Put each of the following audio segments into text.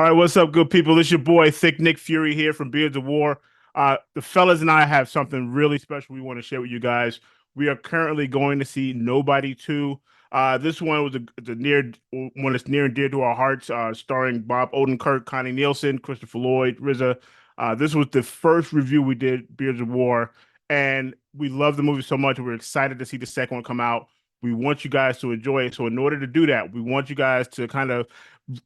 right, what's up, good people? It's your boy Thick Nick Fury here from Beards of War. The fellas and I have something really special we want to share with you guys. We are currently going to see Nobody 2. This one was a near one that's near and dear to our hearts, starring Bob Odenkirk, Connie Nielsen, Christopher Lloyd, RZA. This was the first review we did, Beards of War, and we love the movie so much. We're excited to see the second one come out. We want you guys to enjoy it. So in order to do that, we want you guys to kind of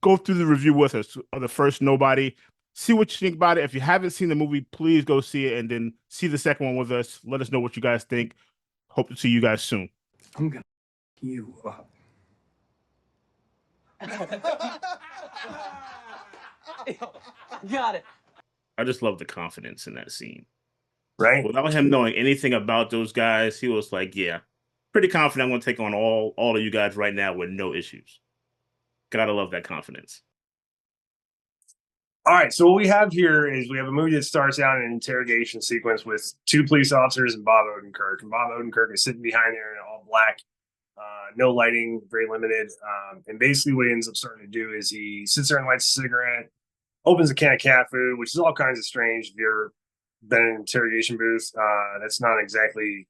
go through the review with us of the first Nobody. See what you think about it. If you haven't seen the movie, please go see it and then see the second one with us. Let us know what you guys think. Hope to see you guys soon. I'm gonna you up. Got it. I just love the confidence in that scene. Right? Without him knowing anything about those guys, he was like, yeah, pretty confident I'm going to take on all of you guys right now with no issues. Gotta love that confidence. All right, so what we have here is we have a movie that starts out in an interrogation sequence with two police officers and Bob Odenkirk. And Bob Odenkirk is sitting behind there in all black, no lighting, very limited. And basically what he ends up starting to do is he sits there and lights a cigarette, opens a can of cat food, which is all kinds of strange if you've ever been in an interrogation booth. That's not exactly,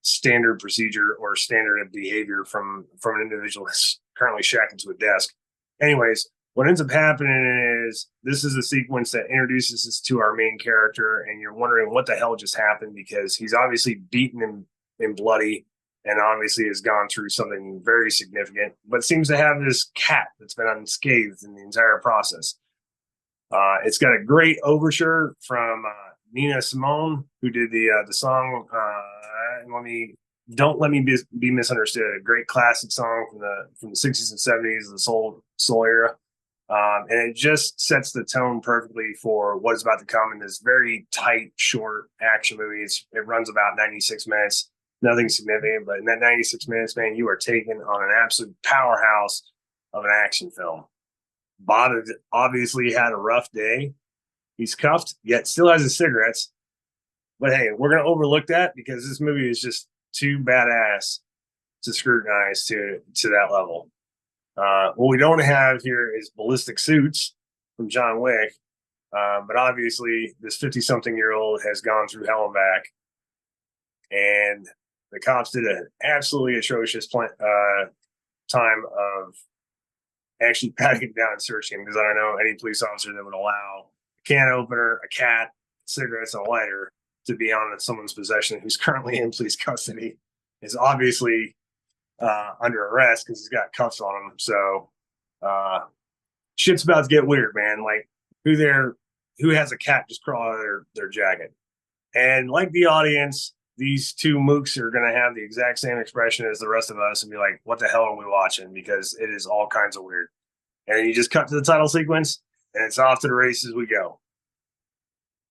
standard procedure or standard behavior from an individual that's currently shacked into a desk. Anyways, what ends up happening is this is a sequence that introduces us to our main character, and you're wondering what the hell just happened because he's obviously beaten and bloody and obviously has gone through something very significant, but seems to have this cat that's been unscathed in the entire process. It's got a great overture from Nina Simone, who did the song "Don't Let Me Be Misunderstood," a great classic song from the 60s and 70s, the soul era. And it just sets the tone perfectly for what is about to come in this very tight, short action movie. It runs about 96 minutes, nothing significant, but in that 96 minutes, man, you are taken on an absolute powerhouse of an action film. Bob obviously had a rough day. He's cuffed, yet still has his cigarettes. But hey, we're going to overlook that because this movie is just too badass to scrutinize to that level. What we don't have here is ballistic suits from John Wick, but obviously this 50-something-year-old has gone through hell and back, and the cops did an absolutely atrocious time of actually patting him down and searching him because I don't know any police officer that would allow a can opener, a cat, cigarettes, and a lighter to be on someone's possession who's currently in police custody is obviously under arrest because he's got cuffs on him. So shit's about to get weird, man. Like who has a cat just crawl out of their jacket? And like the audience, these two mooks are going to have the exact same expression as the rest of us and be like, what the hell are we watching? Because it is all kinds of weird. And you just cut to the title sequence and it's off to the races we go.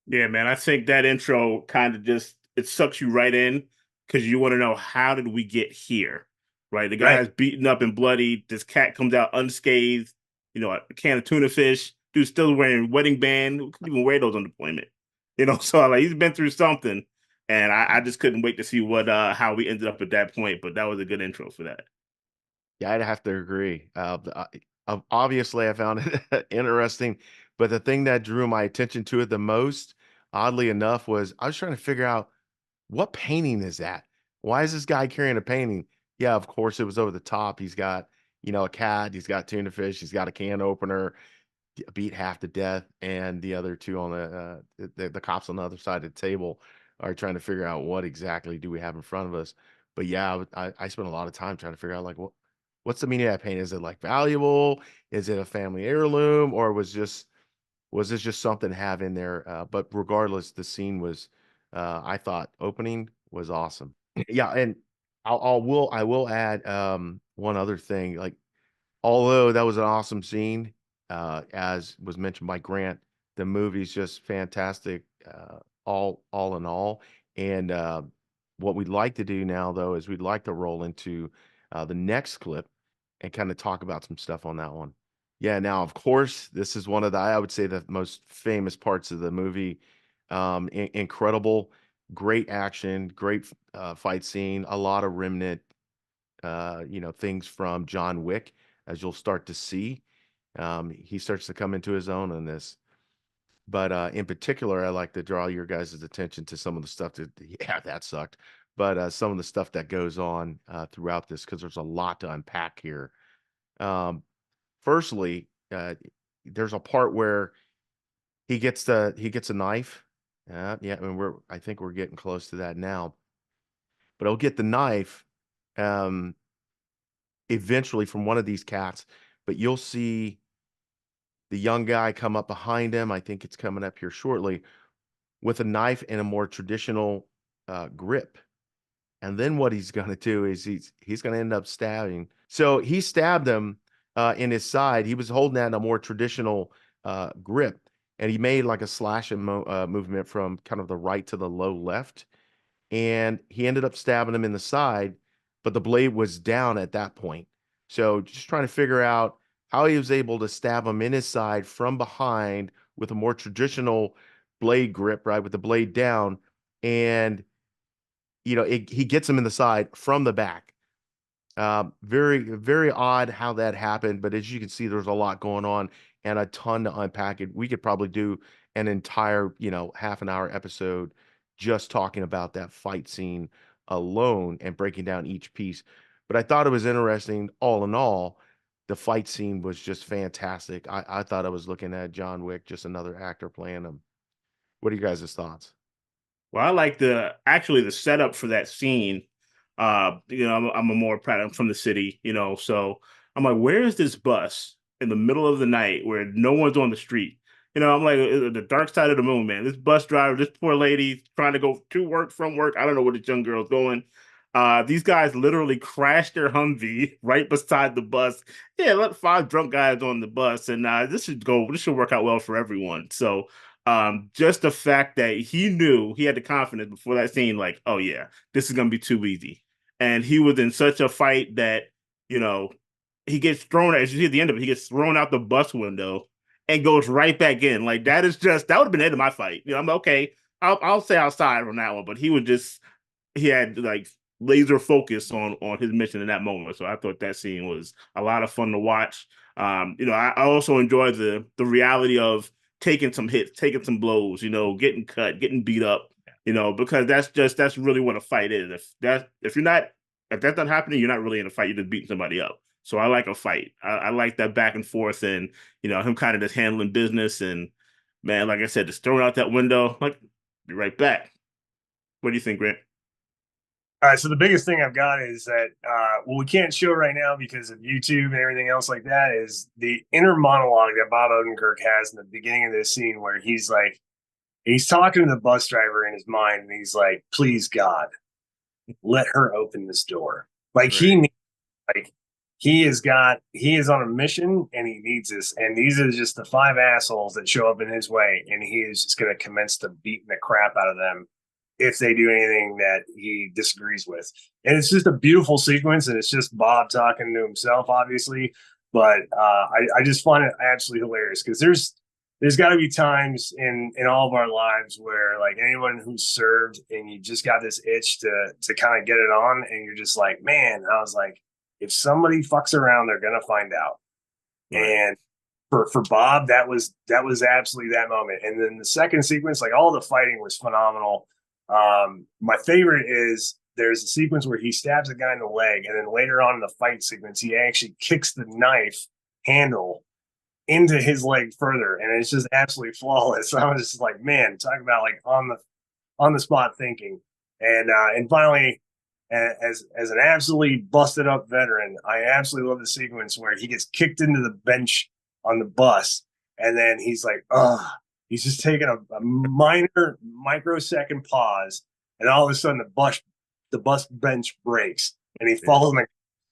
Yeah, man, I think that intro kind of it sucks you right in because you want to know how did we get here, right? The guy's beaten up and bloody. This cat comes out unscathed, a can of tuna fish. Dude's still wearing a wedding band. Who could even wear those on deployment? So like he's been through something. And I just couldn't wait to see how we ended up at that point. But that was a good intro for that. Yeah, I'd have to agree. Obviously, I found it interesting. But the thing that drew my attention to it the most, oddly enough, was I was trying to figure out what painting is that? Why is this guy carrying a painting? Yeah, of course, it was over the top. He's got, a cat. He's got tuna fish. He's got a can opener, beat half to death. And the other two on the cops on the other side of the table are trying to figure out what exactly do we have in front of us. But yeah, I spent a lot of time trying to figure out like what's the meaning of that paint? Is it like valuable? Is it a family heirloom, or was this just something to have in there? But regardless, the scene was, I thought opening was awesome. Yeah, and I will add one other thing. Like, although that was an awesome scene, as was mentioned by Grant, the movie's just fantastic. All in all. And what we'd like to do now, though, is we'd like to roll into the next clip and kind of talk about some stuff on that one. Yeah, now, of course, this is one of I would say, the most famous parts of the movie. Incredible, great action, great fight scene, a lot of remnant, things from John Wick, as you'll start to see. He starts to come into his own in this. But in particular, I like to draw your guys' attention to some of the stuff that, yeah, that sucked. But some of the stuff that goes on throughout this, because there's a lot to unpack here. Um, Firstly, there's a part where he gets a knife. Yeah, and I think we're getting close to that now. But he'll get the knife um, eventually from one of these cats. But you'll see the young guy come up behind him. I think it's coming up here shortly with a knife and a more traditional grip. And then what he's going to do is he's going to end up stabbing. So he stabbed him in his side. He was holding that in a more traditional grip, and he made like a slashing movement from kind of the right to the low left, and he ended up stabbing him in the side, but the blade was down at that point. So just trying to figure out how he was able to stab him in his side from behind with a more traditional blade grip, right, with the blade down, and he gets him in the side from the back. Very, very odd how that happened, but as you can see, there's a lot going on and a ton to unpack it. We could probably do an entire, half an hour episode just talking about that fight scene alone and breaking down each piece. But I thought it was interesting. All in all, the fight scene was just fantastic. I thought I was looking at John Wick, just another actor playing him. What are you guys' thoughts? Well, I like the setup for that scene. I'm a more proud. I'm from the city, so I'm like, where is this bus in the middle of the night where no one's on the street? I'm like the dark side of the moon, man. This bus driver, this poor lady trying to go to work from work. I don't know where this young girl's going. These guys literally crashed their Humvee right beside the bus. Yeah, let 5 drunk guys on the bus, and this should work out well for everyone. So just the fact that he knew he had the confidence before that scene, like, oh yeah, this is gonna be too easy. And he was in such a fight that, you know, he gets thrown, as you see at the end of it, he gets thrown out the bus window and goes right back in. Like that would have been the end of my fight. I'm okay. I'll stay outside on that one, but he had like laser focus on his mission in that moment. So I thought that scene was a lot of fun to watch. I also enjoyed the reality of taking some hits, taking some blows, getting cut, getting beat up, because that's really what a fight is. If that's not happening, you're not really in a fight. You're just beating somebody up. So I like a fight. I like that back and forth, and him kind of just handling business. And man, like I said, just throwing out that window, like be right back. What do you think, Grant? All right, so the biggest thing I've got is that we can't show right now because of YouTube and everything else like that is the inner monologue that Bob Odenkirk has in the beginning of this scene where he's talking to the bus driver in his mind and he's like, "Please God, let her open this door." Like Right. he is on a mission and he needs this, and these are just the 5 assholes that show up in his way, and he is just going to commence to beating the crap out of them if they do anything that he disagrees with. And it's just a beautiful sequence, and it's just Bob talking to himself, obviously. But I just find it absolutely hilarious because there's got to be times in all of our lives where like anyone who's served and you just got this itch to kind of get it on, and you're just like, man, I was like, if somebody fucks around, they're gonna find out. Right. And for Bob, that was absolutely that moment. And then the second sequence, like all the fighting was phenomenal. My favorite is there's a sequence where he stabs a guy in the leg, and then later on in the fight sequence, he actually kicks the knife handle into his leg further, and it's just absolutely flawless. I was just like, man, talk about like on the spot thinking. And finally, as an absolutely busted up veteran, I absolutely love the sequence where he gets kicked into the bench on the bus, and then he's like, ugh. He's just taking a minor microsecond pause, and all of a sudden the bus bench breaks, and he falls.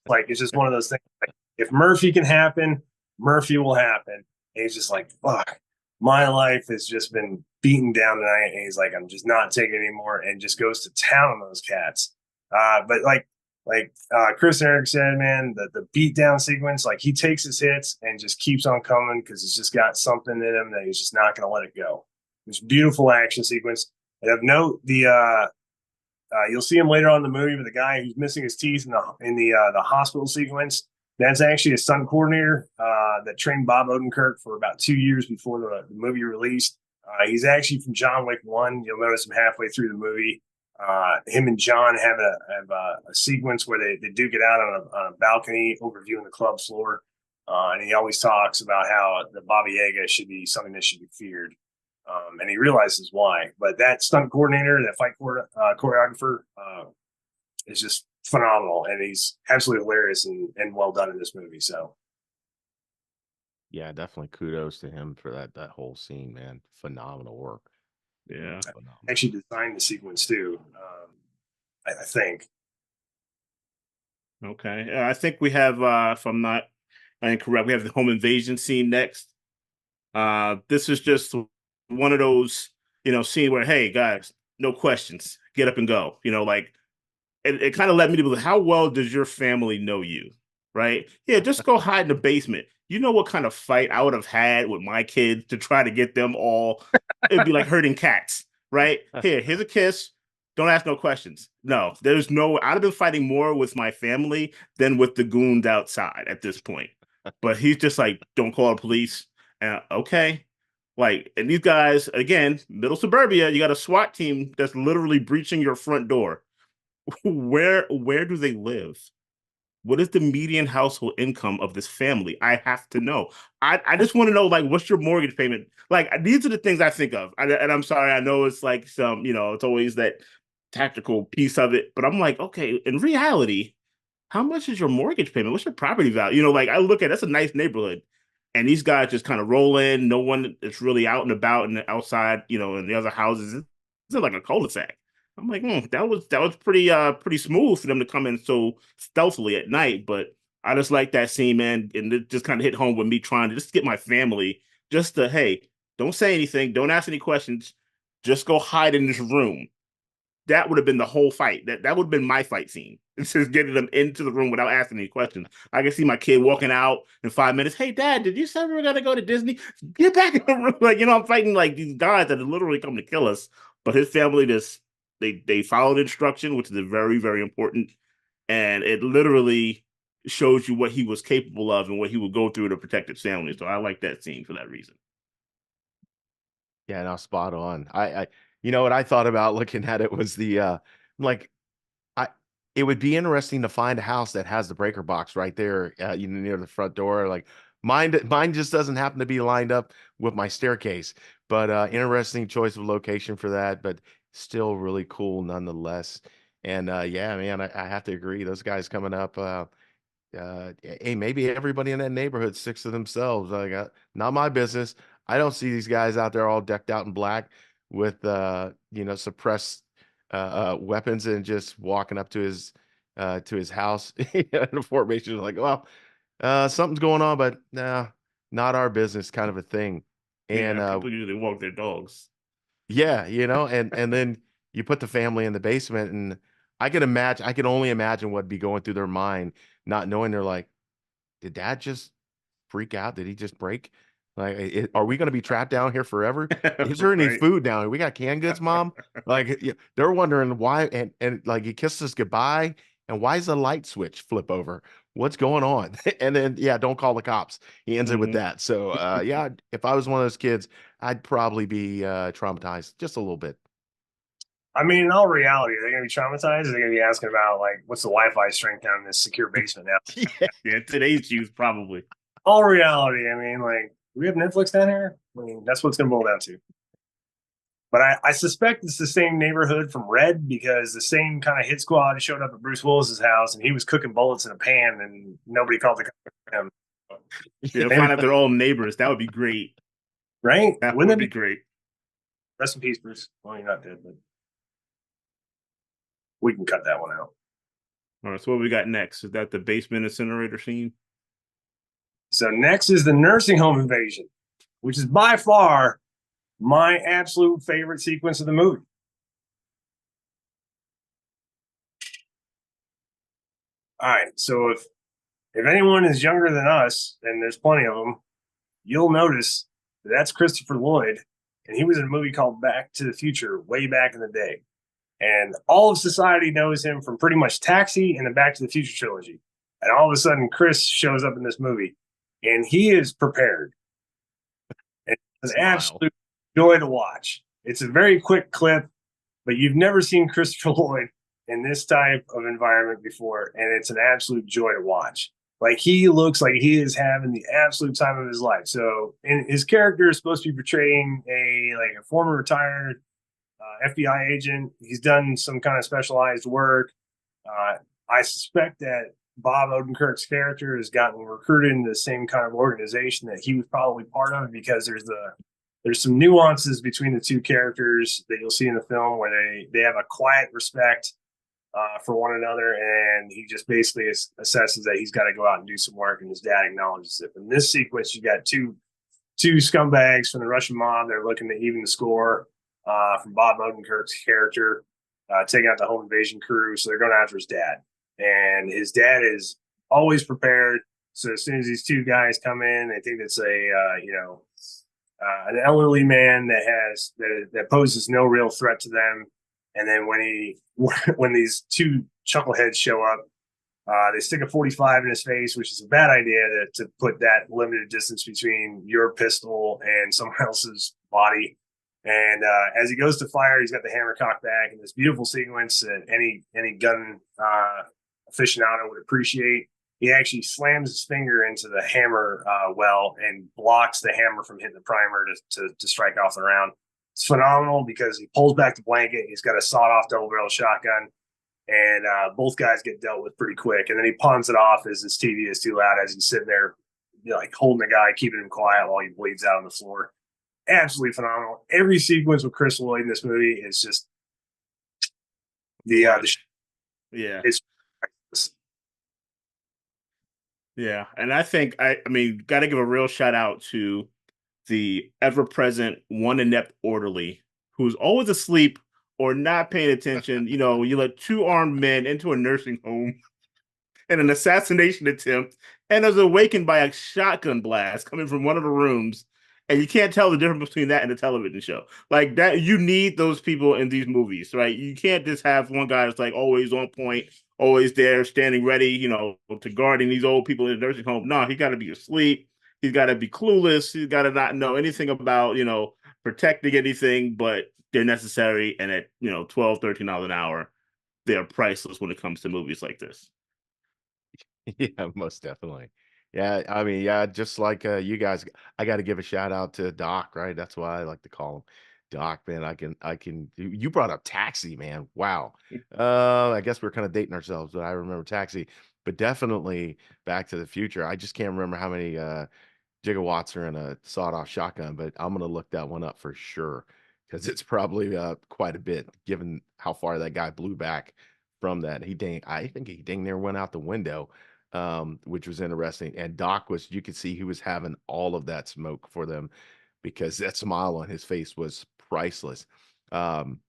Like it's just one of those things. Like, if Murphy can happen, Murphy will happen. And he's just like, fuck, my life has just been beaten down tonight, and he's like, I'm just not taking it anymore, and just goes to town on those cats. But like Chris and Eric said, man, the beatdown sequence, like he takes his hits and just keeps on coming because he's just got something in him that he's just not going to let it go. It's a beautiful action sequence. And of note, you'll see him later on in the movie with the guy who's missing his teeth in the hospital sequence. That's actually a stunt coordinator that trained Bob Odenkirk for about 2 years before the movie released. He's actually from John Wick 1. You'll notice him halfway through the movie. Him and John have a sequence where they do get out on a balcony overviewing the club floor. And he always talks about how the Baba Yaga should be something that should be feared. And he realizes why. But that stunt coordinator, that fight choreographer, is just phenomenal. And he's absolutely hilarious and well done in this movie. So, Yeah, definitely kudos to him for that whole scene, man. Phenomenal work. Yeah. Phenomenal. actually designed the sequence too, I think. Okay. I think we have, if I'm not incorrect, we have the home invasion scene next. This is just one of those, scene where, hey, guys, no questions, get up and go. Like it kind of led me to believe, how well does your family know you? Right? Yeah, just go hide in the basement. You know what kind of fight I would have had with my kids to try to get them all? It'd be like herding cats, right? Here's a kiss. Don't ask no questions. No, there's no. I'd have been fighting more with my family than with the goons outside at this point. But he's just like, don't call the police. Okay. Like, and these guys, again, middle suburbia, you got a SWAT team that's literally breaching your front door. Where do they live? What is the median household income of this family? I have to know. I just want to know, like, what's your mortgage payment? Like, these are the things I think of. And I'm sorry, I know it's like some, it's always that tactical piece of it, but I'm like, okay, in reality, how much is your mortgage payment? What's your property value? Like, I look at that's a nice neighborhood, and these guys just kind of roll in. No one is really out and about and outside, in the other houses. It's like a cul-de-sac. I'm like, that was pretty smooth for them to come in so stealthily at night. But I just like that scene, man, and it just kind of hit home with me trying to just get my family just to, hey, don't say anything, don't ask any questions, just go hide in this room. That would have been the whole fight. That would have been my fight scene. It's just getting them into the room without asking any questions. I can see my kid walking out in 5 minutes. Hey, Dad, did you say we were gonna go to Disney? Get back in the room. Like, I'm fighting like these guys that have literally come to kill us. But his family just they followed instruction, which is very, very important. And it literally shows you what he was capable of and what he would go through to protect his family. So I like that scene for that reason. Yeah, no, spot on. What I thought about looking at it was like, I, it would be interesting to find a house that has the breaker box right there, near the front door. Like mine just doesn't happen to be lined up with my staircase, but interesting choice of location for that, but still really cool nonetheless. And yeah, man, I have to agree. Those guys coming up, hey, maybe everybody in that neighborhood sticks to themselves. Like, not my business. I don't see these guys out there all decked out in black with, suppressed weapons and just walking up to his house in a formation. Like, well, something's going on, but nah, not our business, kind of a thing. And Yeah, people usually walk their dogs. yeah, and then you put the family in the basement, and I can only imagine what'd be going through their mind, not knowing. They're like, did Dad just freak out? Did he just break? Like, are we going to be trapped down here forever? Is there any Right. food down here? We got canned goods, Mom. Like, yeah, they're wondering why, and like he kissed us goodbye, and why is the light switch flip over? What's going on? And then, yeah, don't call the cops. He ends it with Mhm. that. So, yeah, if I was one of those kids, I'd probably be traumatized just a little bit. I mean, in all reality, are they going to be traumatized? Are they going to be asking about, like, what's the Wi-Fi strength down in this secure basement now? Yeah. Yeah, today's youth probably. All reality, I mean, like, do we have Netflix down here? I mean, that's what it's going to boil down to. But I suspect it's the same neighborhood from Red, because the same kind of hit squad showed up at Bruce Willis's house, and he was cooking bullets in a pan, and nobody called the cops for him. They'll find out they're all neighbors. That would be great. Right? That Wouldn't would that be be great. rest in peace, Bruce? Well, you're not dead, but we can cut that one out. All right, so what we got next? Is that the basement incinerator scene? So next is the nursing home invasion, which is by far my absolute favorite sequence of the movie. All right, so if anyone is younger than us, and there's plenty of them, you'll notice that's Christopher Lloyd, and he was in a movie called Back to the Future way back in the day. And all of society knows him from pretty much Taxi and the Back to the Future trilogy. And all of a sudden, Chris shows up in this movie, and he is prepared. It's an Smile. absolute joy to watch. It's a very quick clip, but you've never seen Christopher Lloyd in this type of environment before, and it's an absolute joy to watch. Like he looks like he is having the absolute time of his life. So, and his character is supposed to be portraying a former retired FBI agent. He's done some kind of specialized work. I suspect that Bob Odenkirk's character has gotten recruited into the same kind of organization that he was probably part of, because there's some nuances between the two characters that you'll see in the film where they have a quiet respect for one another, and he just basically assesses that he's got to go out and do some work, and his dad acknowledges it. In this sequence, you got two scumbags from the Russian mob. They're looking to even the score from Bob Odenkirk's character, taking out the home invasion crew. So they're going after his dad, and his dad is always prepared. So as soon as these two guys come in, they think it's an elderly man that poses no real threat to them. And then when these two chuckleheads show up, they stick a 45 in his face, which is a bad idea to put that limited distance between your pistol and someone else's body. And as he goes to fire, he's got the hammer cocked back in this beautiful sequence that any gun aficionado would appreciate. He actually slams his finger into the hammer well and blocks the hammer from hitting the primer to strike off the round. It's phenomenal because he pulls back the blanket. He's got a sawed-off double-barrel shotgun, and both guys get dealt with pretty quick. And then he pawns it off as his TV is too loud as he's sitting there, like holding the guy, keeping him quiet while he bleeds out on the floor. Absolutely phenomenal. Every sequence with Chris Lloyd in this movie is just yeah. It's Yeah, and I mean, got to give a real shout out to the ever-present one inept orderly who's always asleep or not paying attention. You know, you let two armed men into a nursing home in an assassination attempt and is awakened by a shotgun blast coming from one of the rooms. And you can't tell the difference between that and a television show. Like that, you need those people in these movies, right? You can't just have one guy that's like always on point, always there, standing ready, you know, to guarding these old people in the nursing home. No, he got to be asleep. He's got to be clueless. He's got to not know anything about, you know, protecting anything, but they're necessary. And at, you know, $12, $13 an hour, they're priceless when it comes to movies like this. Yeah, most definitely. Yeah, I mean, yeah, just like you guys, I got to give a shout out to Doc, right? That's why I like to call him Doc, man. You brought up Taxi, man. Wow. I guess we're kind of dating ourselves, but I remember Taxi, but definitely Back to the Future. I just can't remember how many gigawatts are in a sawed-off shotgun, but I'm gonna look that one up for sure because it's probably quite a bit, given how far that guy blew back from that. I think he dang near went out the window, which was interesting. And Doc you could see he was having all of that smoke for them because that smile on his face was priceless. Um,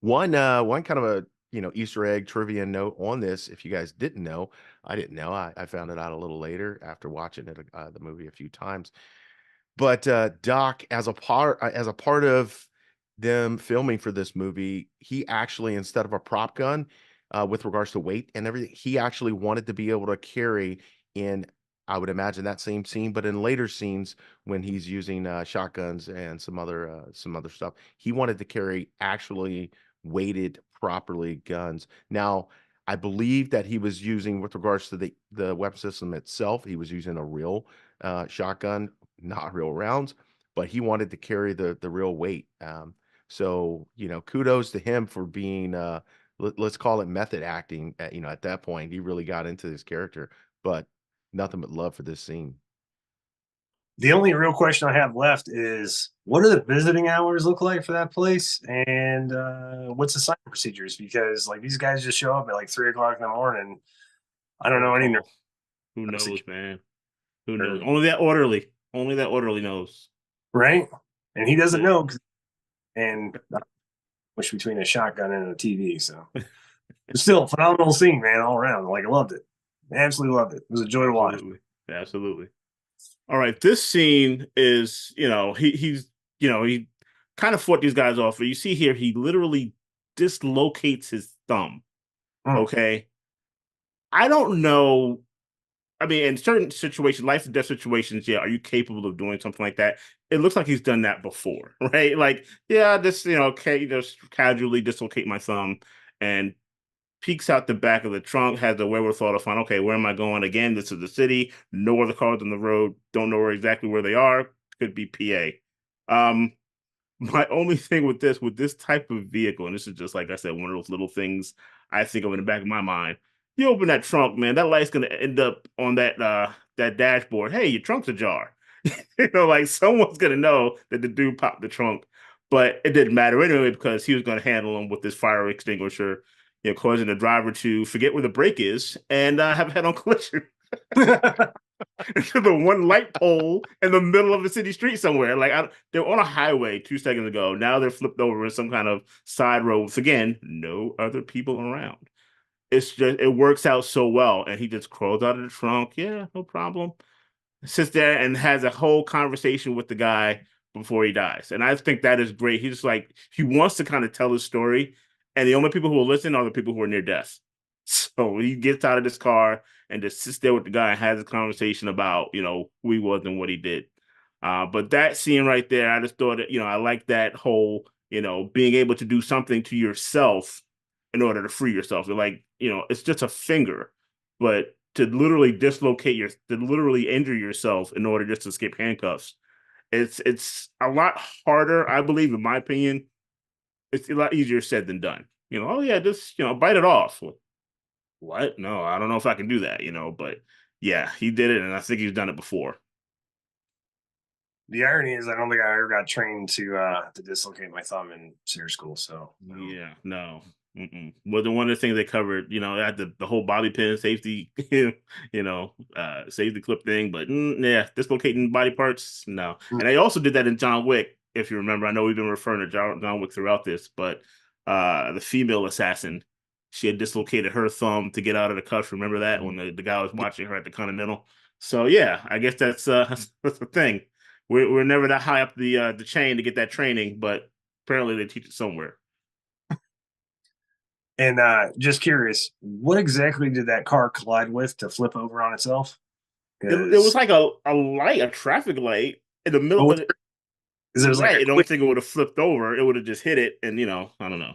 one kind of a Easter egg trivia note on this, if you guys didn't know, I didn't know. I found it out a little later after watching the movie a few times. But Doc, as a part of them filming for this movie, he actually, instead of a prop gun, with regards to weight and everything, he actually wanted to be able to carry in, I would imagine, that same scene, but in later scenes when he's using shotguns and some other stuff, he wanted to carry actually weighted properly guns. Now, I believe that he was using, with regards to the weapon system itself, he was using a real shotgun, not real rounds, but he wanted to carry the real weight. So kudos to him for being let's call it method acting. At that point, he really got into this character, but nothing but love for this scene. the only real question I have left is what do the visiting hours look like for that place, and what's the sign procedures? Because like these guys just show up at like 3 o'clock in the morning. I don't know any Oh, who knows, man? Who knows? or, Only that orderly knows. right, and he doesn't Yeah. know. And which between a shotgun and a TV, so but still phenomenal scene, man, all around. Like I loved it, absolutely loved it. It was a joy to watch. Absolutely. Absolutely. All right. This scene is, he kind of fought these guys off. But you see here, he literally dislocates his thumb. Mm. Okay. I don't know I mean, in certain situations, life and death situations, yeah, are you capable of doing something like that? It looks like he's done that before, right? Like, yeah, just okay, just casually dislocate my thumb and peeks out the back of the trunk, has the wherewithal to find, okay, where am I going? Again, this is the city, no other cars on the road, don't know exactly where they are, could be PA. My only thing with this type of vehicle, and this is just like I said, one of those little things I think of in the back of my mind. You open that trunk, man, that light's gonna end up on that dashboard. Hey, your trunk's ajar. Like someone's gonna know that the dude popped the trunk, but it didn't matter anyway because he was gonna handle him with this fire extinguisher, causing the driver to forget where the brake is and have a head-on collision to the one light pole in the middle of a city street somewhere. Like they're on a highway 2 seconds ago. Now they're flipped over in some kind of side road with, again, no other people around. It's just it works out so well, and he just crawls out of the trunk. Yeah, no problem. Sits there and has a whole conversation with the guy before he dies. And I think that is great. He's just like he wants to kind of tell his story, and the only people who will listen are the people who are near death. So he gets out of this car and just sits there with the guy and has a conversation about who he was and what he did. But that scene right there, I just thought that I like that whole being able to do something to yourself in order to free yourself. Like it's just a finger, but to literally to literally injure yourself in order just to escape handcuffs. It's a lot harder, I believe, in my opinion. It's a lot easier said than done. Oh yeah, just bite it off. What? No, I don't know if I can do that, but yeah, he did it, and I think he's done it before. The irony is, I don't think I ever got trained to dislocate my thumb in senior school. So Yeah, no. Well, the one of the things they covered, they had the whole bobby pin safety, safety clip thing, but yeah, dislocating body parts, no. And they also did that in John Wick, if you remember. I know we've been referring to John Wick throughout this, but the female assassin, she had dislocated her thumb to get out of the cuffs. Remember that when the guy was watching her at the Continental? So yeah, I guess that's that's the thing. We're never that high up the chain to get that training, but apparently they teach it somewhere. And just curious, what exactly did that car collide with to flip over on itself? It was like a light, a traffic light in the middle of it. Because it was like Right. a I don't quick. think it would have flipped over. It would have just hit it, and I don't know.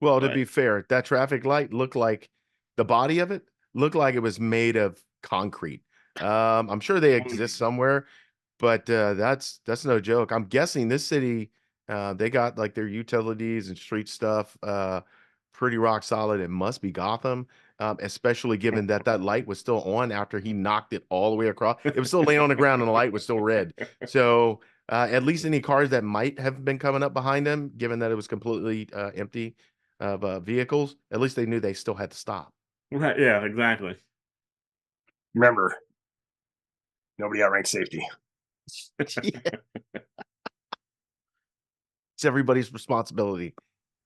Well, to But be fair, that traffic light looked like the body of it looked like it was made of concrete. I'm sure they exist somewhere, but that's no joke. I'm guessing this city, they got like their utilities and street stuff pretty rock solid. It must be Gotham, especially given that that light was still on after he knocked it all the way across. It was still laying on the ground and the light was still red. So at least any cars that might have been coming up behind them, given that it was completely empty of vehicles, at least they knew they still had to stop. right, yeah, exactly. Remember, nobody outranked safety. It's everybody's responsibility,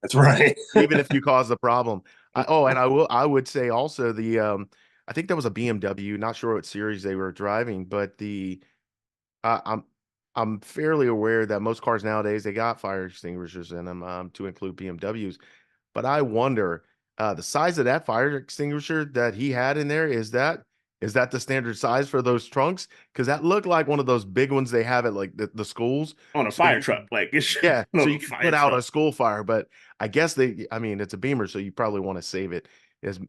That's right. even if you cause the problem. And I would say also I think that was a BMW, not sure what series they were driving, but uh, I'm I'm fairly aware that most cars nowadays they got fire extinguishers in them, to include BMWs. But I wonder, the size of that fire extinguisher that he had in there, is that the standard size for those trunks? Because that looked like one of those big ones they have at like the schools. On a So fire you truck, like it's yeah, so on you a can fire put out truck. a school fire, but I guess I mean, it's a Beamer, so you probably want to save it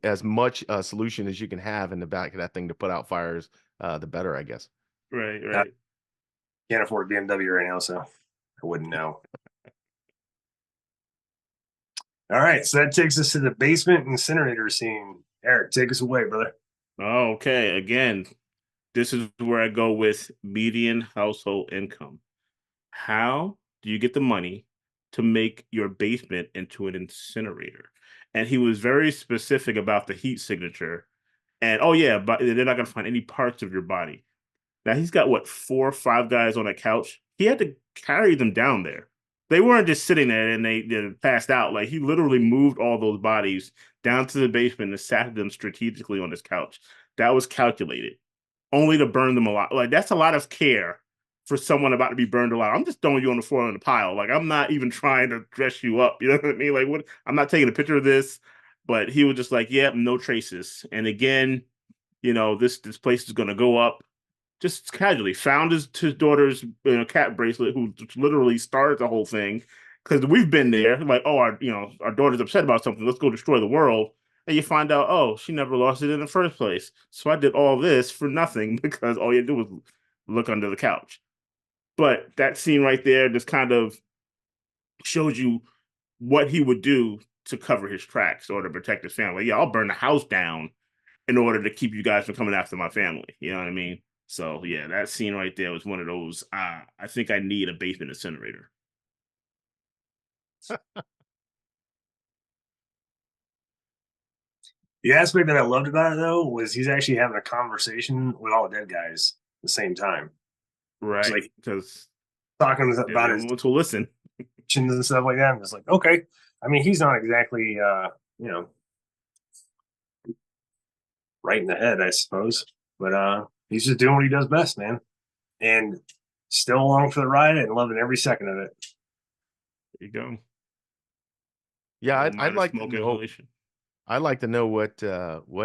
as much solution as you can have in the back of that thing to put out fires, the better, I guess. Right, I right. can't afford a BMW right now, so I wouldn't know. All right, so that takes us to the basement incinerator scene. Eric, take us away, brother. Okay, again, this is where I go with median household income. How do you get the money to make your basement into an incinerator? And he was very specific about the heat signature. And oh yeah, but they're not gonna find any parts of your body. Now he's got what, 4 or 5 guys on a couch. He had to carry them down there. They weren't just sitting there and they passed out. Like he literally moved all those bodies down to the basement and sat them strategically on his couch. That was calculated, only to burn them alive. Like that's a lot of care for someone about to be burned alive. I'm just throwing you on the floor in a pile. Like I'm not even trying to dress you up. You know what I mean? Like what? I'm not taking a picture of this. But he was just like, "Yep, no traces." And again, this place is going to go up. Just casually found his daughter's cat bracelet, who literally started the whole thing. Because we've been there, like, oh, our daughter's upset about something. Let's go destroy the world. And you find out, oh, she never lost it in the first place. So I did all this for nothing because all you do was look under the couch. But that scene right there just kind of shows you what he would do to cover his tracks or to protect his family. Yeah, I'll burn the house down in order to keep you guys from coming after my family. You know what I mean? So yeah, that scene right there was one of those. I think I need a basement incinerator. The aspect that I loved about it though was he's actually having a conversation with all the dead guys at the same time. It's Right? like Because talking they're the about his only ones who listen. actions and stuff like that. I'm just like, okay. I mean, he's not exactly you know, right in the head, I suppose. But he's just doing what he does best, man. And still along for the ride and loving every second of it. There you go. Yeah, No I'd minor like to smoke know. inhalation. I'd like to know what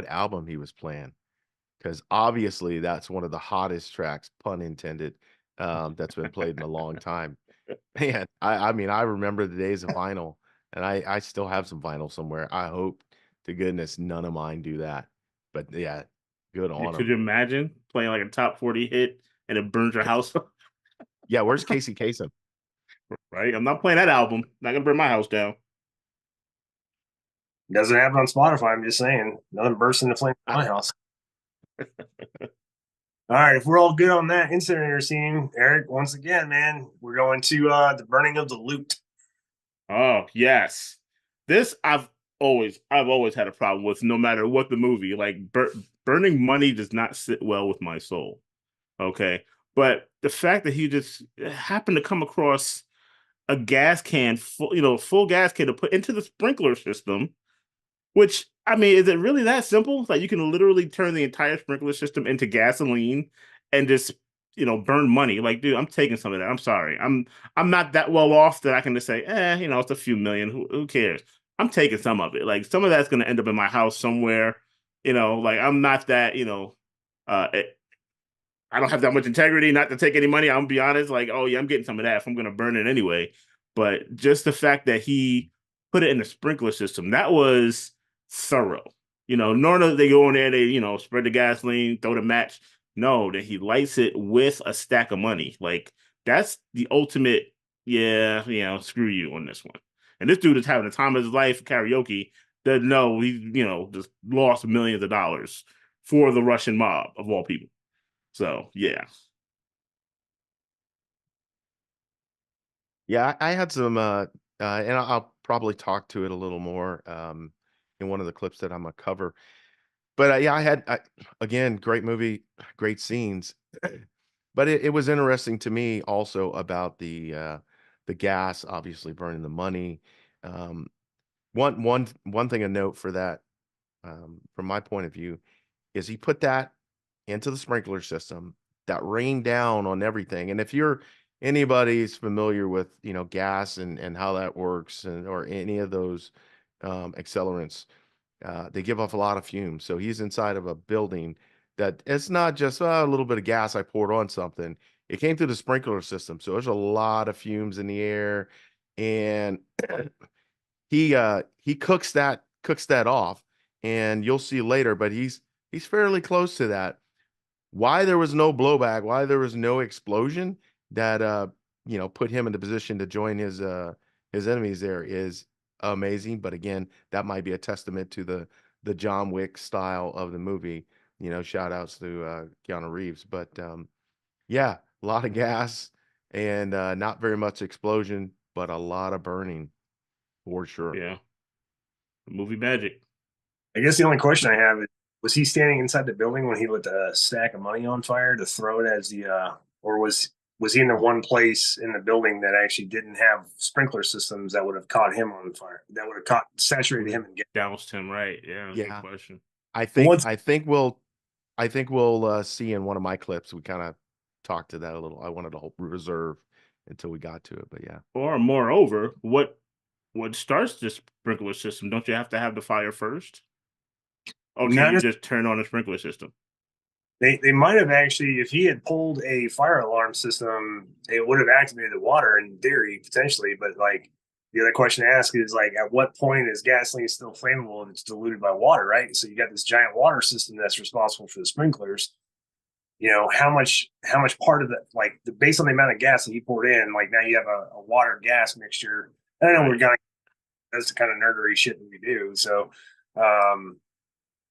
album he was playing, because obviously that's one of the hottest tracks, pun intended, that's been played in a long time. Man, I mean, I remember the days of vinyl, and I still have some vinyl somewhere. I hope to goodness none of mine do that. But yeah, good on Could them. you imagine playing like a top 40 hit and it burns your house up? Yeah, where's Casey Kasem? Right? I'm not playing that album. Not gonna burn my house down. Doesn't happen on Spotify. I'm just saying. Nothing bursts into flames in my house. All right, if we're all good on that incinerator scene, Eric, once again, man, we're going to the burning of the loot. Oh, yes. This I've always had a problem with no matter what the movie. Like burning money does not sit well with my soul. Okay. But the fact that he just happened to come across a gas can full gas can to put into the sprinkler system, which I mean, is it really that simple? Like you can literally turn the entire sprinkler system into gasoline and just burn money. Like, dude, I'm taking some of that. I'm sorry. I'm not that well off that I can just say, it's a few million. Who cares? I'm taking some of it. Like some of that's gonna end up in my house somewhere. Like I'm not that, uh I don't have that much integrity not to take any money. I'm gonna be honest, like, oh yeah, I'm getting some of that if I'm gonna burn it anyway. But just the fact that he put it in the sprinkler system, that was thorough. Normally they go in there, they spread the gasoline, throw the match. No, that he lights it with a stack of money. Like that's the ultimate. Yeah, screw you on this one. And this dude is having the time of his life karaoke. Doesn't know he just lost millions of dollars for the Russian mob of all people. So yeah, Yeah, I had some, and I'll probably talk to it a little more in one of the clips that I'm gonna cover. But yeah, again, great movie, great scenes. But it was interesting to me also about the gas, obviously burning the money. Um, one thing to note for that, from my point of view, is he put that into the sprinkler system that rained down on everything. And if you're anybody's familiar with gas and how that works, and or any of those accelerants, they give off a lot of fumes. So he's inside of a building that it's not just a little bit of gas I poured on something. It came through the sprinkler system, so there's a lot of fumes in the air, and he cooks that off, and you'll see later. But he's fairly close to that. Why there was no blowback, why there was no explosion that put him in the position to join his enemies there is amazing. But again, that might be a testament to the John Wick style of the movie. Shout outs to Keanu Reeves. But yeah, a lot of gas and not very much explosion, but a lot of burning for sure. yeah, movie magic. I guess the only question I have is, was he standing inside the building when he lit the stack of money on fire to throw it as the or was he in the one place in the building that actually didn't have sprinkler systems that would have caught him on fire, that would have caught saturated him and get Doused him, right? Yeah, good Yeah, question. I think once I think we'll I think we'll see in one of my clips. We kind of talked to that a little. I wanted to reserve until we got to it, but yeah. Or moreover, what starts this sprinkler system? Don't you have to have the fire first? Or can not you just turn on the sprinkler system? They might have actually, if he had pulled a fire alarm system, it would have activated the water in theory, potentially. But like the other question to ask is like, at what point is gasoline still flammable if it's diluted by water, right? So you got this giant water system that's responsible for the sprinklers. You know, how much part of the like the based on the amount of gas that he poured in, like now you have a water gas mixture. I know we're Right. gonna that's the kind of nerdery shit that we do. So um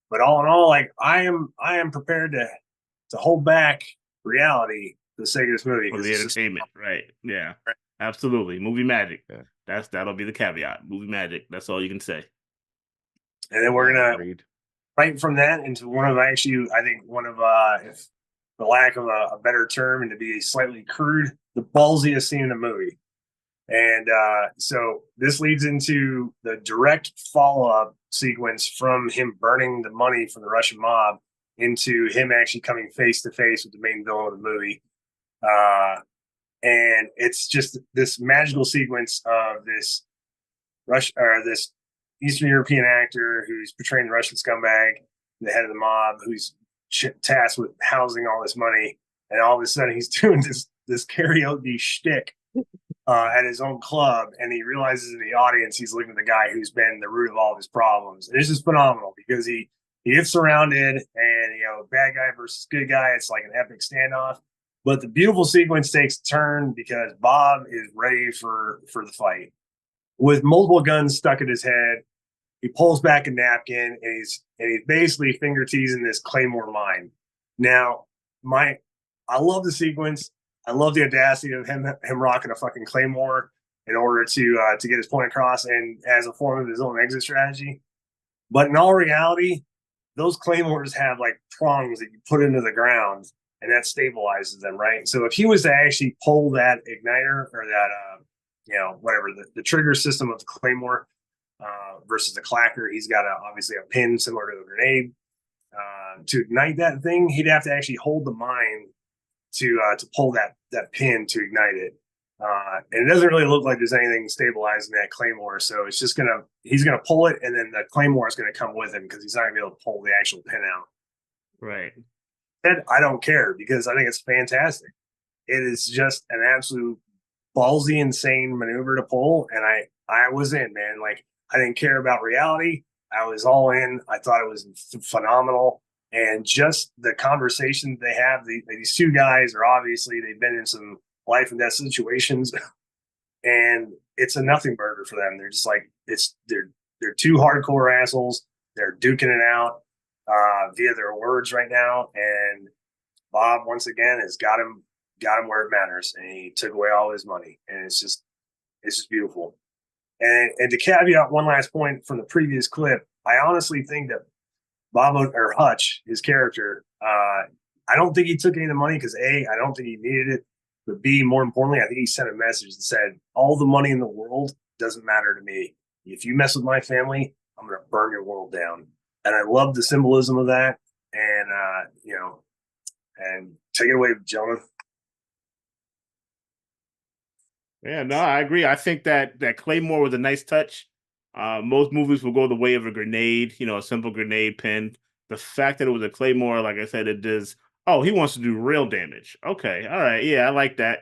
but all in all, like I am prepared to hold back reality for the sake of this movie For because the it's just entertainment, right? Yeah, absolutely. Movie magic. Yeah, That'll be the caveat. Movie magic. That's all you can say. and then we're yeah, gonna agreed. right from that into one of actually I think one of if the lack of a better term and to be slightly crude, the ballsiest scene in the movie. And so this leads into the direct follow up sequence from him burning the money from the Russian mob into him actually coming face to face with the main villain of the movie. Uh, and it's just this magical sequence of this this Eastern European actor who's portraying the Russian scumbag, the head of the mob, who's tasked with housing all this money, and all of a sudden he's doing this karaoke shtick at his own club, and he realizes in the audience he's looking at the guy who's been the root of all of his problems. And it's just phenomenal because he gets surrounded, and bad guy versus good guy. It's like an epic standoff. But the beautiful sequence takes a turn because Bob is ready for the fight with multiple guns stuck in his head. He pulls back a napkin and he's basically finger teasing this Claymore mine. Now, my I love the sequence. I love the audacity of him rocking a fucking Claymore in order to get his point across and as a form of his own exit strategy. But in all reality, those Claymores have like prongs that you put into the ground and that stabilizes them, right? So if he was to actually pull that igniter or that whatever the trigger system of the Claymore versus the clacker, he's got obviously a pin similar to a grenade. To ignite that thing, he'd have to actually hold the mine to pull that pin to ignite it. And it doesn't really look like there's anything stabilizing that Claymore, so it's just he's gonna pull it, and then the Claymore is gonna come with him because he's not gonna be able to pull the actual pin out. Right. And I don't care because I think it's fantastic. It is just an absolute ballsy, insane maneuver to pull, and I was in, man. Like I didn't care about reality. I was all in. I thought it was phenomenal. And just the conversation they have, these two guys are obviously they've been in some life and death situations, and it's a nothing burger for them. They're just like they're two hardcore assholes. They're duking it out via their words right now, and Bob once again has got him where it matters, and he took away all his money, and it's just beautiful. And to caveat one last point from the previous clip, I honestly think that Bob or Hutch, his character, I don't think he took any of the money because I don't think he needed it, but B, more importantly, I think he sent a message that said, "All the money in the world doesn't matter to me. If you mess with my family, I'm going to burn your world down." And I love the symbolism of that, and and take it away, gentlemen. Yeah, no, I agree. I think that Claymore was a nice touch. Most movies will go the way of a grenade, a simple grenade pin. The fact that it was a Claymore, like I said, it does. Oh, he wants to do real damage. Okay, all right, yeah, I like that.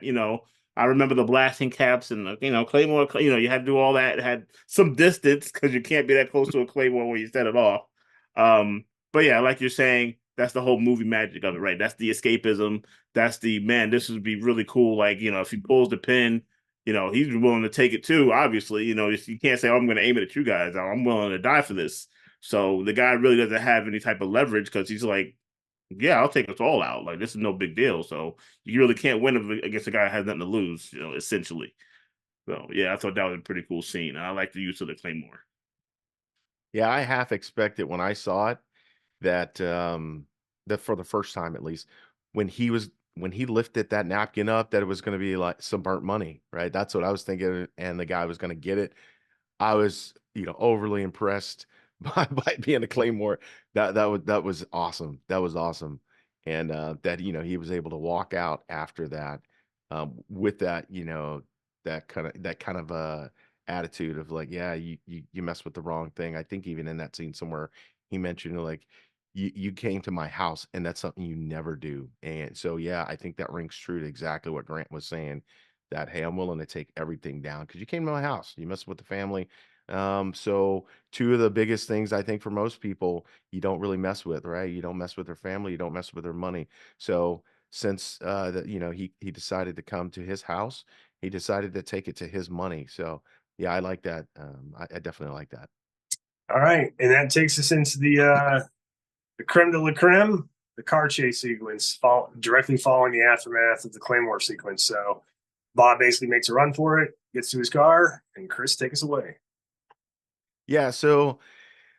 I remember the blasting caps and Claymore. You had to do all that. It had some distance because you can't be that close to a Claymore when you set it off. But yeah, like you're saying, that's the whole movie magic of it, right? That's the escapism. That's the man. This would be really cool. Like if he pulls the pin he's willing to take it too. Obviously, you can't say, "Oh, I'm going to aim it at you guys. I'm willing to die for this." So the guy really doesn't have any type of leverage because he's like, "Yeah, I'll take us all out. Like this is no big deal." So you really can't win against a guy that has nothing to lose, essentially. So yeah, I thought that was a pretty cool scene. I like the use of the Claymore. Yeah, I half expected when I saw it that for the first time at least, when he lifted that napkin up, that it was going to be like some burnt money, right? That's what I was thinking, and the guy was going to get it. I was, overly impressed by being a Claymore. That was awesome. That was awesome, and that he was able to walk out after that with that that kind of attitude of like, yeah, you messed with the wrong thing. I think even in that scene somewhere he mentioned like you came to my house, and that's something you never do. And so, yeah, I think that rings true to exactly what Grant was saying, that, hey, I'm willing to take everything down because you came to my house, you messed with the family. So two of the biggest things I think for most people, you don't really mess with, right? You don't mess with their family, you don't mess with their money. So since that, he decided to come to his house, he decided to take it to his money. So yeah, I like that. I definitely like that. All right, and that takes us into the creme de la creme, the car chase sequence, directly following the aftermath of the Claymore sequence. So Bob basically makes a run for it, gets to his car, and Chris, take us away. Yeah, so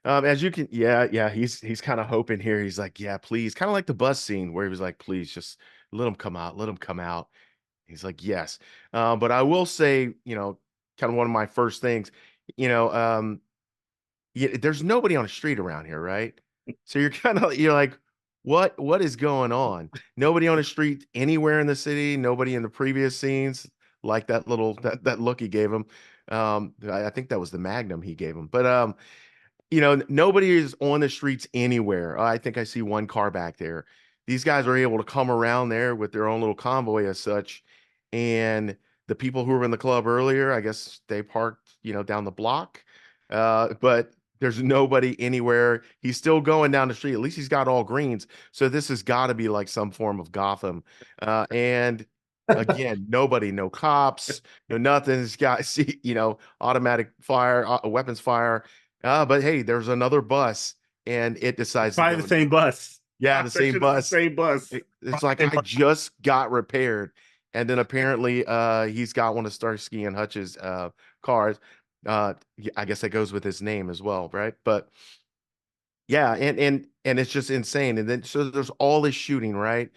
as you can, yeah, he's kind of hoping here. He's like, yeah, please, kind of like the bus scene where he was like, please, just let him come out, let him come out. He's like, yes. But I will say, kind of one of my first things, you know, yeah, there's nobody on the street around here, right? So you're like, what is going on? Nobody on the street anywhere in the city, nobody in the previous scenes, like that look he gave him. I think that was the Magnum he gave him. But nobody is on the streets anywhere. I think I see one car back there. These guys are able to come around there with their own little convoy as such. And the people who were in the club earlier, I guess they parked, down the block. But there's nobody anywhere. He's still going down the street. At least he's got all greens. So this has got to be like some form of Gotham. And again, nobody, no cops, no nothing. This guy see, automatic fire, weapons fire. But hey, there's another bus, and it It's decides to probably go. the same bus. Yeah, I the bet same you it's the bus. same bus. It's like I just got repaired, and then apparently, he's got one of Starsky and Hutch's cars. I guess that goes with his name as well, right? But yeah, and it's just insane. And then so there's all this shooting, right?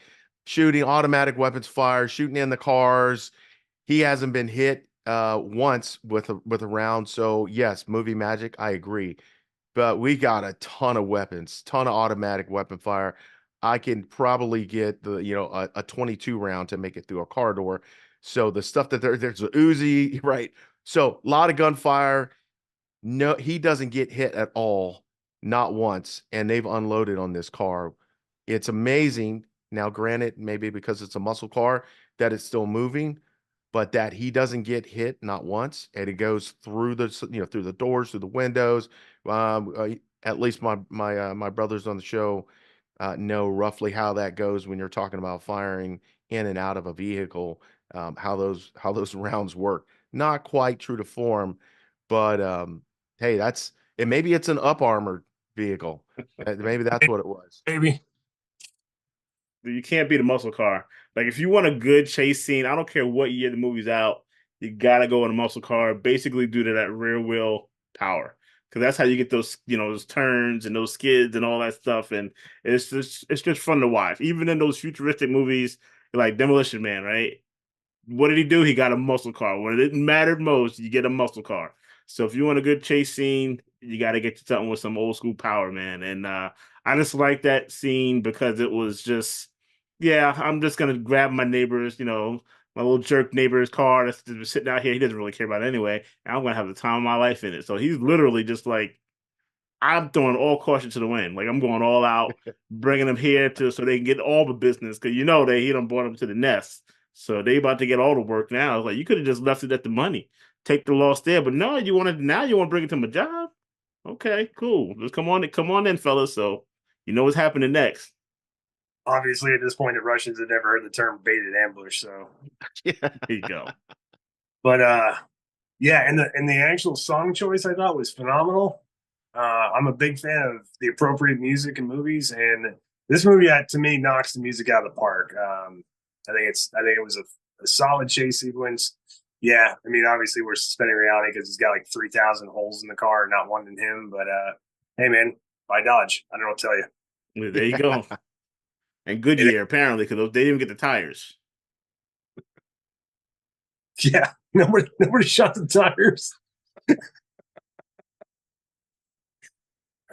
Shooting, automatic weapons fire, shooting in the cars. He hasn't been hit once with a round. So yes, movie magic. I agree, but we got a ton of weapons, ton of automatic weapon fire. I can probably get a 22 round to make it through a car door. So the stuff that there's a Uzi, right? So a lot of gunfire. No, he doesn't get hit at all, not once, and they've unloaded on this car. It's amazing. Now, granted, maybe because it's a muscle car that it's still moving, but that he doesn't get hit not once, and it goes through through the doors, through the windows. At least my brothers on the show know roughly how that goes when you're talking about firing in and out of a vehicle, how those rounds work. Not quite true to form, but hey, that's and maybe it's an up armored vehicle. Maybe that's what it was. Maybe. You can't beat a muscle car. Like if you want a good chase scene, I don't care what year the movie's out, you gotta go in a muscle car, basically due to that rear wheel power. Because that's how you get those, those turns and those skids and all that stuff. And it's just fun to watch. Even in those futuristic movies like Demolition Man, right? What did he do? He got a muscle car. When it mattered most, you get a muscle car. So if you want a good chase scene, you got to get to something with some old school power, man. And I just like that scene because it was just, yeah, I'm just gonna grab my neighbor's, my little jerk neighbor's car that's just sitting out here. He doesn't really care about it anyway. And I'm gonna have the time of my life in it. So he's literally just like, I'm throwing all caution to the wind. Like I'm going all out, bringing them here so they can get all the business because he done brought them to the nest. So they about to get all the work now. Like you could have just left it at the money, take the loss there, but no, you want to bring it to my job. Okay, cool. Just come on in, fellas. So you know what's happening next. Obviously, at this point, the Russians had never heard the term baited ambush. So, Yeah. Here you go. but yeah, and the actual song choice I thought was phenomenal. I'm a big fan of the appropriate music in movies, and this movie to me knocks the music out of the park. I think it was a solid chase sequence. Yeah, I mean, obviously we're suspending reality because he's got like 3,000 holes in the car, not one in him. But hey, man, by Dodge, I don't know what to tell you. There you go. And Goodyear apparently because they didn't even get the tires. Yeah, nobody shot the tires.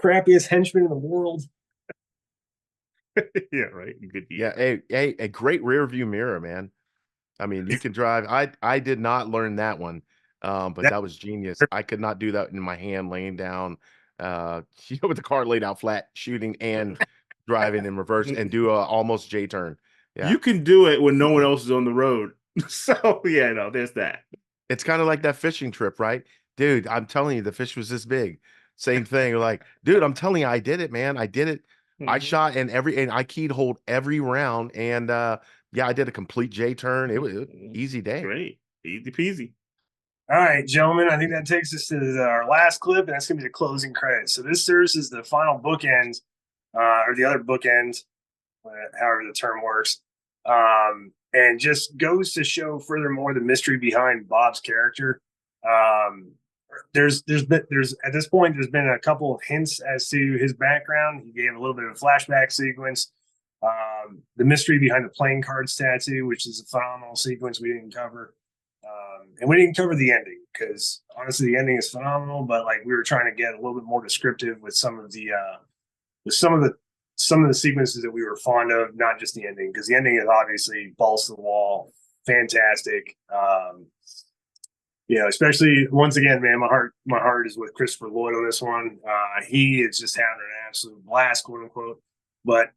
Crappiest henchman in the world. Yeah, right. Yeah, Goodyear. a great rear view mirror, man. I mean, you can drive. I did not learn that one, but That, that was genius. I could not do that in my hand laying down, with the car laid out flat, shooting and driving in reverse and do a almost J turn. Yeah. You can do it when no one else is on the road. So yeah, no, there's that. It's kind of like that fishing trip, right? Dude, I'm telling you, the fish was this big. Same thing. Like, dude, I'm telling you, I did it, man. I did it. I Mhm. shot and I keyed hold every round. And yeah, I did a complete J turn. It was Mhm. easy day. Great. Easy peasy. All right, gentlemen, I think that takes us to our last clip, and that's going to be the closing credits. So this serves as the final bookend, or the other bookend, however the term works, and just goes to show furthermore the mystery behind Bob's character. Um, there's at this point there's been a couple of hints as to his background. He gave a little bit of a flashback sequence. The mystery behind the playing cards tattoo, which is a phenomenal sequence we didn't cover. And we didn't cover the ending because honestly, the ending is phenomenal. But like we were trying to get a little bit more descriptive with some of the sequences that we were fond of, not just the ending, because the ending is obviously balls to the wall, fantastic. Especially once again, man, my heart is with Christopher Lloyd on this one. He is just having an absolute blast, quote unquote. But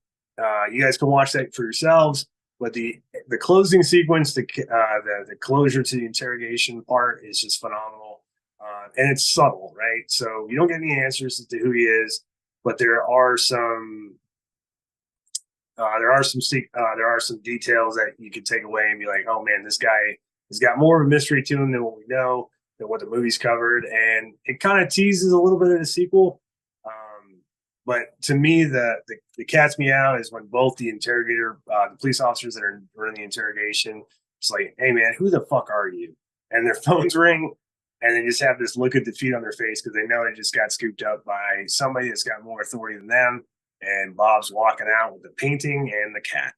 you guys can watch that for yourselves. But the closing sequence, the closure to the interrogation part is just phenomenal, and it's subtle, right? So you don't get any answers as to who he is, but there are some details that you could take away and be like, oh man, this guy has got more of a mystery to him than what we know, than what the movie's covered, and it kind of teases a little bit of the sequel. But to me, the cat's meow is when both the interrogator, the police officers that are running the interrogation, it's like, hey man, who the fuck are you? And their phones ring, and they just have this look of defeat on their face because they know they just got scooped up by somebody that's got more authority than them. And Bob's walking out with the painting and the cat.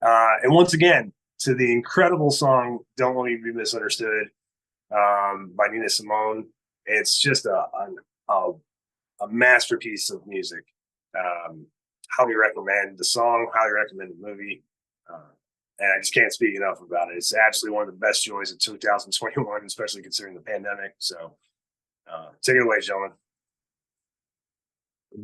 And once again, to the incredible song "Don't Let Me Be Misunderstood" by Nina Simone. It's just a masterpiece of music. Highly recommend the song. Highly recommend the movie. And I just can't speak enough about it. It's absolutely one of the best joys of 2021, especially considering the pandemic. So take it away, gentlemen.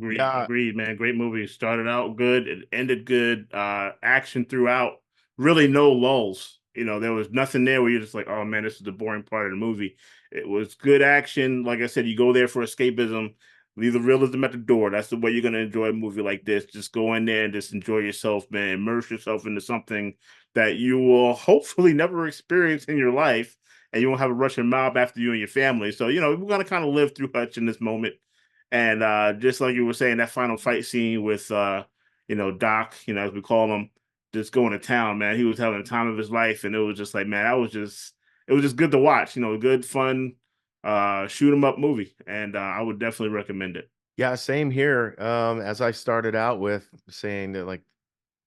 Yeah. Agreed, man. Great movie. Started out good, it ended good. Action throughout, really no lulls. There was nothing there where you're just like, oh man, this is the boring part of the movie. It was good action. Like I said, you go there for escapism, leave the realism at the door. That's the way you're gonna enjoy a movie like this. Just go in there and just enjoy yourself, man. Immerse yourself into something that you will hopefully never experience in your life, and you won't have a Russian mob after you and your family. So, we're gonna kind of live through Hutch in this moment. And just like you were saying, that final fight scene with Doc, as we call him, just going to town, man. He was having the time of his life, and it was just like, man, it was just good to watch. Good, fun, shoot 'em up movie, and I would definitely recommend it. Yeah, same here. As I started out with saying that, like,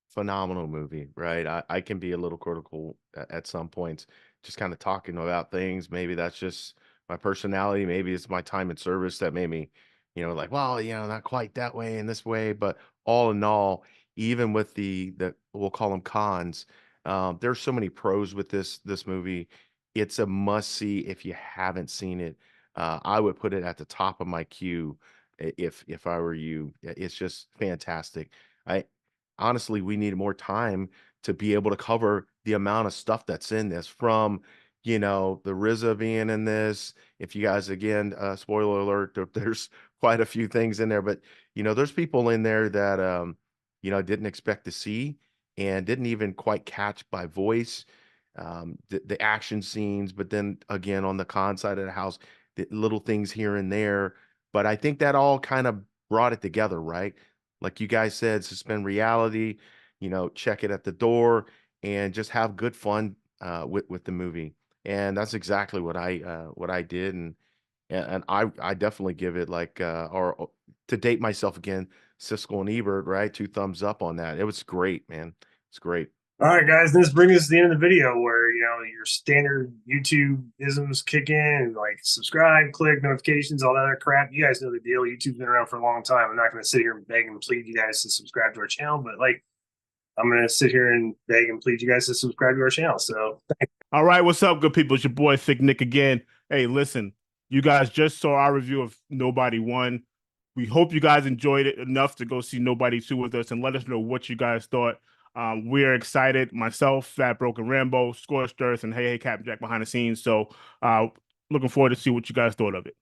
phenomenal movie, right? I can be a little critical at some points, just kind of talking about things. Maybe that's just my personality. Maybe it's my time in service that made me, like, well, not quite that way and this way. But all in all, even with the we'll call them cons, there's so many pros with this movie. It's a must see if you haven't seen it. I would put it at the top of my queue if I were you. It's just fantastic. I honestly, we need more time to be able to cover the amount of stuff that's in this from, the RZA being in this. If you guys, again, spoiler alert, there's quite a few things in there, but, there's people in there that, didn't expect to see and didn't even quite catch by voice, the action scenes, but then again, on the con side of the house, the little things here and there. But I think that all kind of brought it together, right? Like you guys said, suspend reality, check it at the door and just have good fun with the movie. And that's exactly what I did. And I definitely give it like or to date myself again, Siskel and Ebert, right? 2 thumbs up on that. It was great, man. It's great. All right, guys, this brings us to the end of the video where, your standard YouTube isms kick in and like subscribe, click notifications, all that other crap. You guys know the deal. YouTube's been around for a long time. I'm not going to sit here and beg and plead you guys to subscribe to our channel, but like, I'm going to sit here and beg and plead you guys to subscribe to our channel. So All right, what's up, good people? It's your boy Thick Nick again. Hey, listen, you guys just saw our review of Nobody Won. We hope you guys enjoyed it enough to go see Nobody 2 with us, and let us know what you guys thought. We're excited. Myself, Fat Broken Rambo, Scorched Earth, and Hey Hey Captain Jack behind the scenes. So looking forward to see what you guys thought of it.